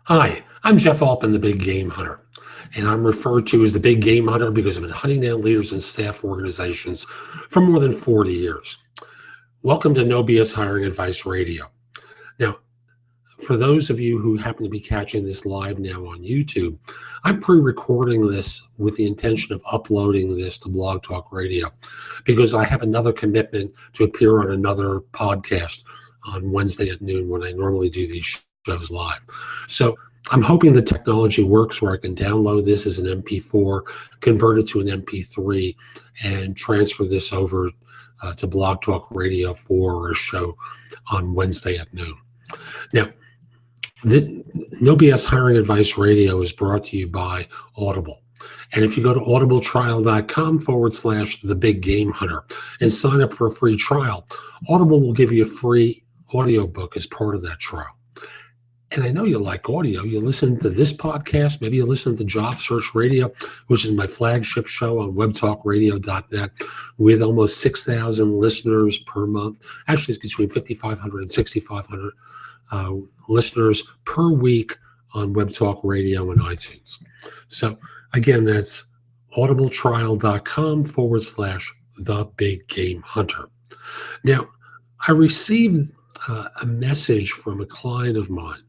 Hi, I'm Jeff Altman, the Big Game Hunter, and I'm referred to as the Big Game Hunter because I've been hunting down leaders and staff organizations for more than 40 years. Welcome to No BS Hiring Advice Radio. Now, for those of you who happen to be catching this live now on YouTube, I'm pre-recording this with the intention of uploading this to Blog Talk Radio because I have another commitment to appear on another podcast on Wednesday at noon when I normally do these shows live. So I'm hoping the technology works where I can download this as an MP4, convert it to an MP3, and transfer this over to Blog Talk Radio for a show on Wednesday at noon. Now, the No BS Hiring Advice Radio is brought to you by Audible. And if you go to audibletrial.com/The Big Game Hunter and sign up for a free trial, Audible will give you a free audiobook as part of that trial. And I know you like audio. You listen to this podcast, maybe you listen to Job Search Radio, which is my flagship show on webtalkradio.net with almost 6,000 listeners per month. Actually, it's between 5,500 and 6,500 listeners per week on Web Talk Radio and iTunes. So again, that's audibletrial.com/The Big Game Hunter. Now, I received a message from a client of mine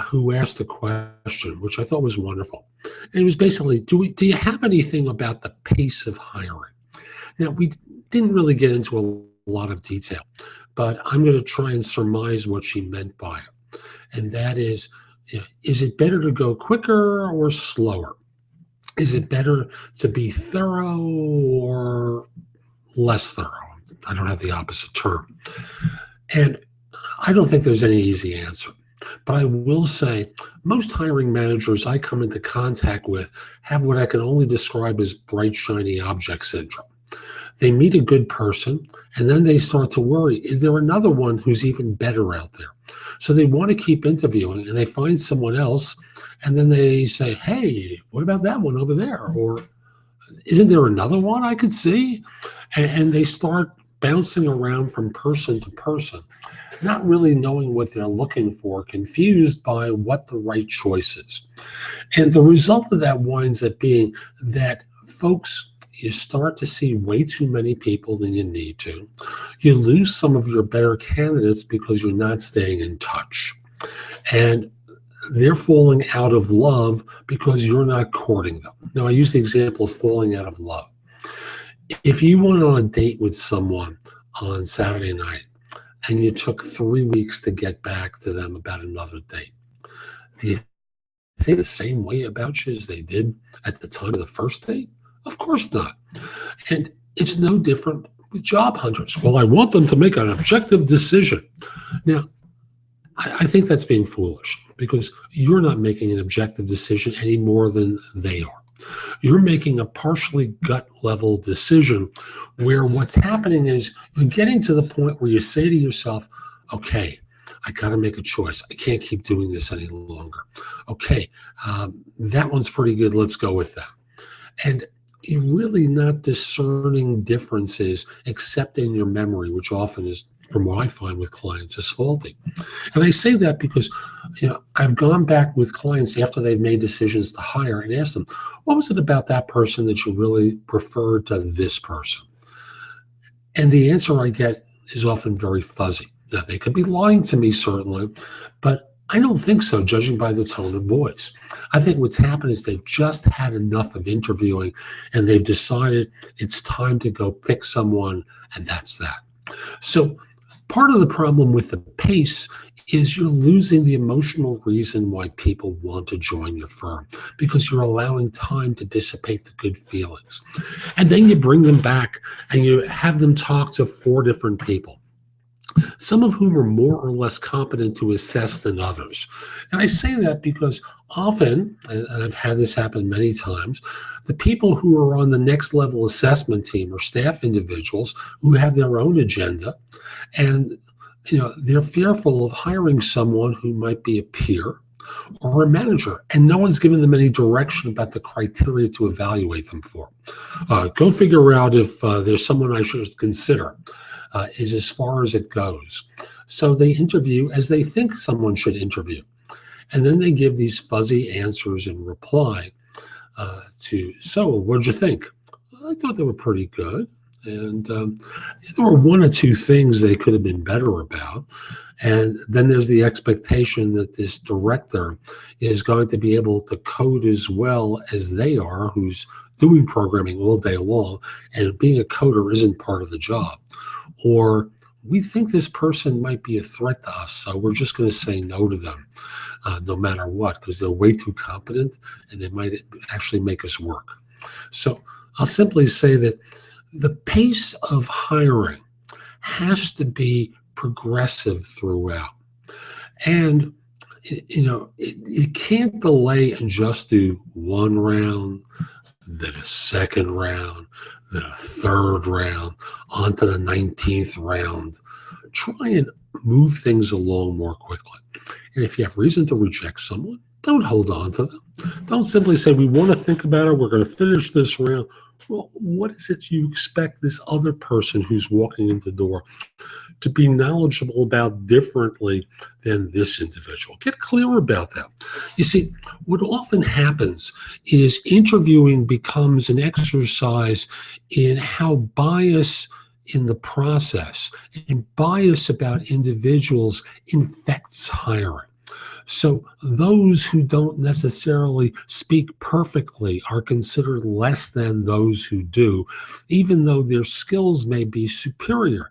who asked a question, which I thought was wonderful. And it was basically, do you have anything about the pace of hiring? Now, we didn't really get into a lot of detail, but I'm going to try and surmise what she meant by it. And that is it better to go quicker or slower? Is it better to be thorough or less thorough? I don't have the opposite term. And I don't think there's any easy answer. But I will say most hiring managers I come into contact with have what I can only describe as bright, shiny object syndrome. They meet a good person, and then they start to worry, is there another one who's even better out there? So they want to keep interviewing, and they find someone else, and then they say, hey, what about that one over there? Or isn't there another one I could see? And they start bouncing around from person to person, not really knowing what they're looking for, confused by what the right choice is. And the result of that winds up being that folks, you start to see way too many people than you need to. You lose some of your better candidates because you're not staying in touch. And they're falling out of love because you're not courting them. Now, I use the example of falling out of love. If you went on a date with someone on Saturday night and you took 3 weeks to get back to them about another date, do you think the same way about you as they did at the time of the first date? Of course not. And it's no different with job hunters. Well, I want them to make an objective decision. Now, I think that's being foolish because you're not making an objective decision any more than they are. You're making a partially gut level decision where what's happening is you're getting to the point where you say to yourself, okay, I got to make a choice. I can't keep doing this any longer. Okay, that one's pretty good. Let's go with that. And you're really not discerning differences except in your memory, which often is, from what I find with clients, is faulty. And I say that because, I've gone back with clients after they've made decisions to hire and asked them, what was it about that person that you really preferred to this person? And the answer I get is often very fuzzy. Now, they could be lying to me, certainly, but I don't think so, judging by the tone of voice. I think what's happened is they've just had enough of interviewing and they've decided it's time to go pick someone, and that's that. So part of the problem with the pace is you're losing the emotional reason why people want to join your firm because you're allowing time to dissipate the good feelings. And then you bring them back and you have them talk to 4 different people, some of whom are more or less competent to assess than others. And I say that because often, and I've had this happen many times, the people who are on the next level assessment team are staff individuals who have their own agenda, and they're fearful of hiring someone who might be a peer or a manager, and no one's given them any direction about the criteria to evaluate them for. Go figure out if there's someone I should consider. Is as far as it goes. So they interview as they think someone should interview. And then they give these fuzzy answers in reply so what'd you think? I thought they were pretty good. And there were one or two things they could have been better about. And then there's the expectation that this director is going to be able to code as well as they are, who's doing programming all day long, and being a coder isn't part of the job. Or we think this person might be a threat to us, so we're just going to say no to them no matter what, because they're way too competent and they might actually make us work. So I'll simply say that the pace of hiring has to be progressive throughout. And, it can't delay and just do one round, then a second round, then a third round, on to the 19th round. Try and move things along more quickly. And if you have reason to reject someone, don't hold on to them. Don't simply say, we want to think about it, we're going to finish this round. Well, what is it you expect this other person who's walking in the door to be knowledgeable about differently than this individual? Get clear about that. You see, what often happens is interviewing becomes an exercise in how bias in the process and bias about individuals infects hiring. So those who don't necessarily speak perfectly are considered less than those who do, even though their skills may be superior.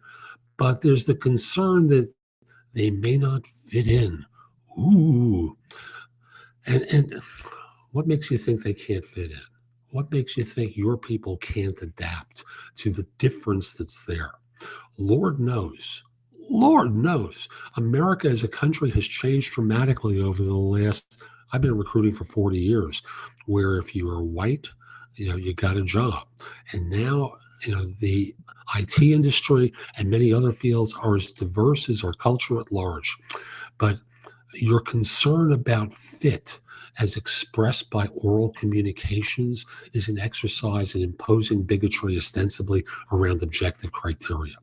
But there's the concern that they may not fit in. Ooh. And what makes you think they can't fit in? What makes you think your people can't adapt to the difference that's there? Lord knows. Lord knows. America as a country has changed dramatically over the last, I've been recruiting for 40 years, where if you are white, you got a job. And now, the IT industry and many other fields are as diverse as our culture at large. But your concern about fit as expressed by oral communications is an exercise in imposing bigotry ostensibly around objective criteria.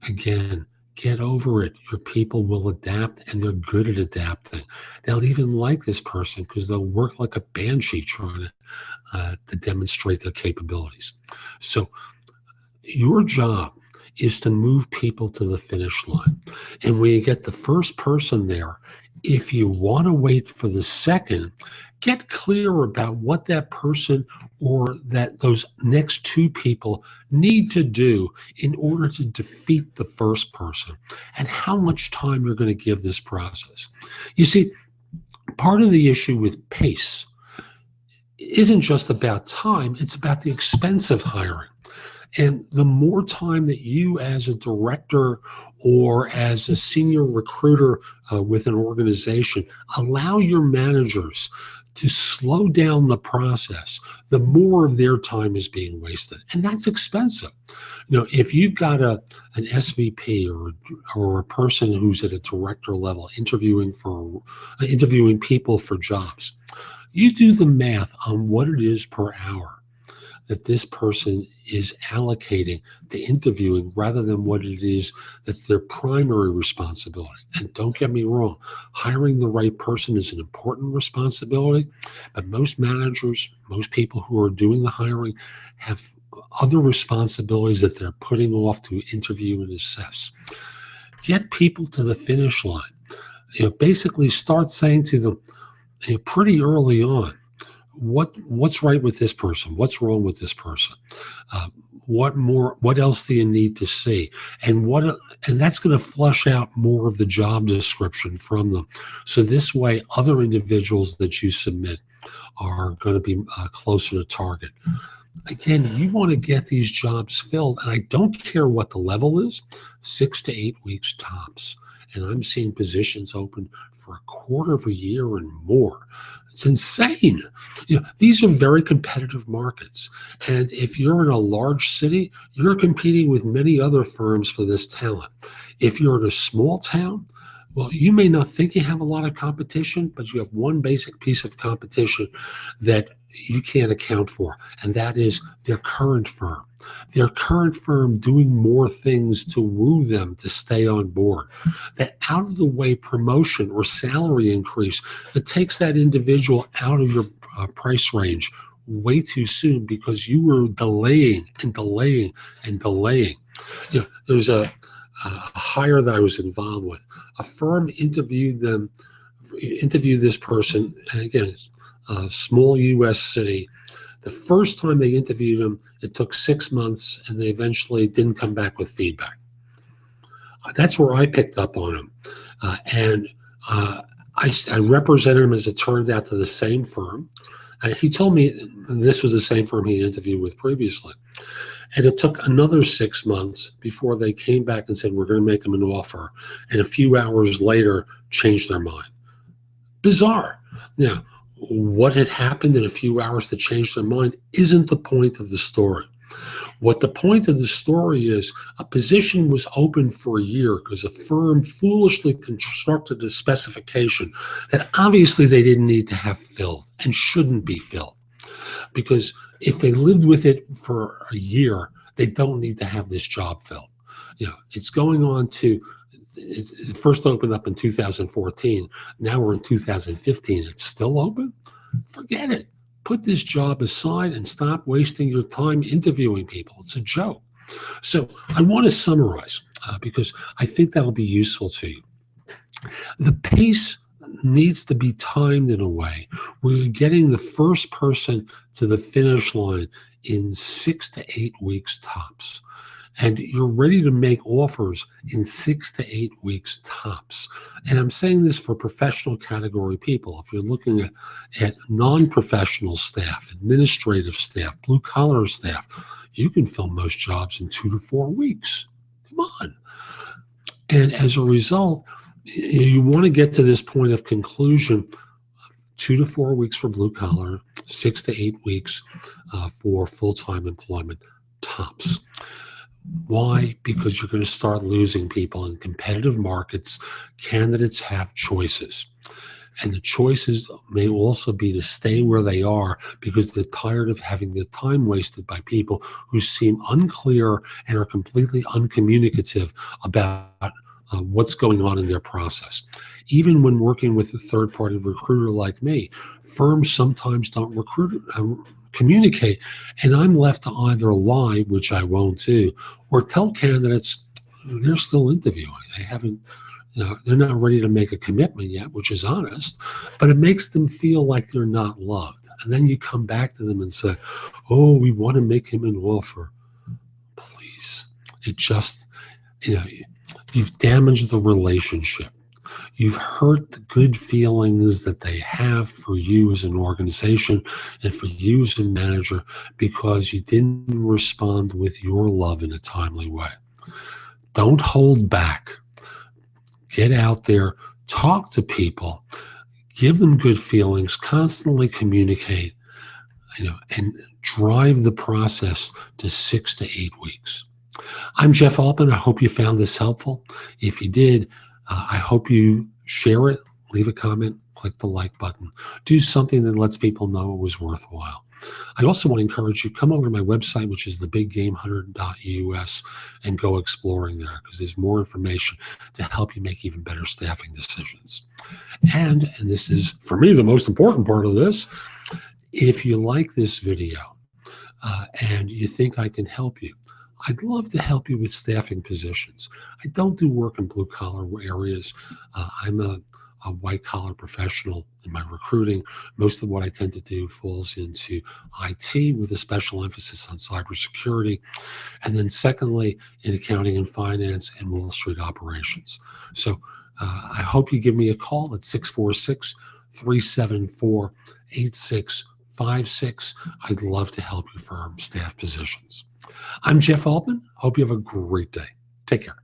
Again, get over it. Your people will adapt, and they're good at adapting. They'll even like this person because they'll work like a banshee trying to demonstrate their capabilities. So your job is to move people to the finish line. And when you get the first person there, if you want to wait for the second, get clear about what that person or those next two people need to do in order to defeat the first person, and how much time you're going to give this process. You see, part of the issue with pace isn't just about time, it's about the expense of hiring. And the more time that you as a director or as a senior recruiter with an organization allow your managers to slow down the process, the more of their time is being wasted. And that's expensive. If you've got an SVP or a person who's at a director level interviewing people for jobs, you do the math on what it is per hour that this person is allocating to interviewing rather than what it is that's their primary responsibility. And don't get me wrong, hiring the right person is an important responsibility, but most managers, most people who are doing the hiring have other responsibilities that they're putting off to interview and assess. Get people to the finish line. Basically start saying to them pretty early on, what's right with this person? What's wrong with this person? What else do you need to see? And that's going to flush out more of the job description from them. So this way, other individuals that you submit are going to be closer to target. Again, you want to get these jobs filled, and I don't care what the level is, 6 to 8 weeks tops. And I'm seeing positions open for a quarter of a year and more. It's insane. These are very competitive markets. And if you're in a large city, you're competing with many other firms for this talent. If you're in a small town, Well, you may not think you have a lot of competition, but you have one basic piece of competition that you can't account for, and that is their current firm. Their current firm doing more things to woo them to stay on board. That out of the way promotion or salary increase that takes that individual out of your price range way too soon because you were delaying and delaying and delaying. There's a hire that I was involved with. A firm interviewed this person, and again, it's a small U.S. city. The first time they interviewed him, it took 6 months, and they eventually didn't come back with feedback. That's where I picked up on him, and I represented him, as it turned out, to the same firm. And he told me this was the same firm he interviewed with previously. And it took another 6 months before they came back and said, we're going to make them an offer. And a few hours later, changed their mind. Bizarre. Now, what had happened in a few hours to change their mind isn't the point of the story. What the point of the story is, a position was open for a year because a firm foolishly constructed a specification that obviously they didn't need to have filled and shouldn't be filled. Because if they lived with it for a year, they don't need to have this job filled. It's going on to, it first opened up in 2014. Now we're in 2015. It's still open? Forget it. Put this job aside and stop wasting your time interviewing people. It's a joke. So I want to summarize because I think that'll be useful to you. The pace needs to be timed in a way where you're getting the first person to the finish line in 6 to 8 weeks tops. And you're ready to make offers in 6 to 8 weeks tops. And I'm saying this for professional category people. If you're looking at non-professional staff, administrative staff, blue-collar staff, you can fill most jobs in 2 to 4 weeks. Come on. And as a result, you want to get to this point of conclusion, 2 to 4 weeks for blue collar, 6 to 8 weeks for full-time employment tops. Why? Because you're going to start losing people in competitive markets. Candidates have choices. And the choices may also be to stay where they are because they're tired of having their time wasted by people who seem unclear and are completely uncommunicative about what's going on in their process. Even when working with a third-party recruiter like me, firms sometimes don't communicate, and I'm left to either lie, which I won't do, or tell candidates they're still interviewing. They haven't, they're not ready to make a commitment yet, which is honest, but it makes them feel like they're not loved. And then you come back to them and say, oh, we want to make him an offer. Please. It just, you've damaged the relationship. You've hurt the good feelings that they have for you as an organization and for you as a manager because you didn't respond with your love in a timely way. Don't hold back. Get out there, talk to people, give them good feelings, constantly communicate, and drive the process to 6 to 8 weeks. I'm Jeff Altman. I hope you found this helpful. If you did, I hope you share it, leave a comment, click the like button. Do something that lets people know it was worthwhile. I also want to encourage you, come over to my website, which is thebiggamehunter.us, and go exploring there because there's more information to help you make even better staffing decisions. And this is, for me, the most important part of this, if you like this video and you think I can help you, I'd love to help you with staffing positions. I don't do work in blue-collar areas. I'm a white-collar professional in my recruiting. Most of what I tend to do falls into IT with a special emphasis on cybersecurity. And then secondly, in accounting and finance and Wall Street operations. So I hope you give me a call at 646-374-8656. I'd love to help you firm staff positions. I'm Jeff Altman. Hope you have a great day. Take care.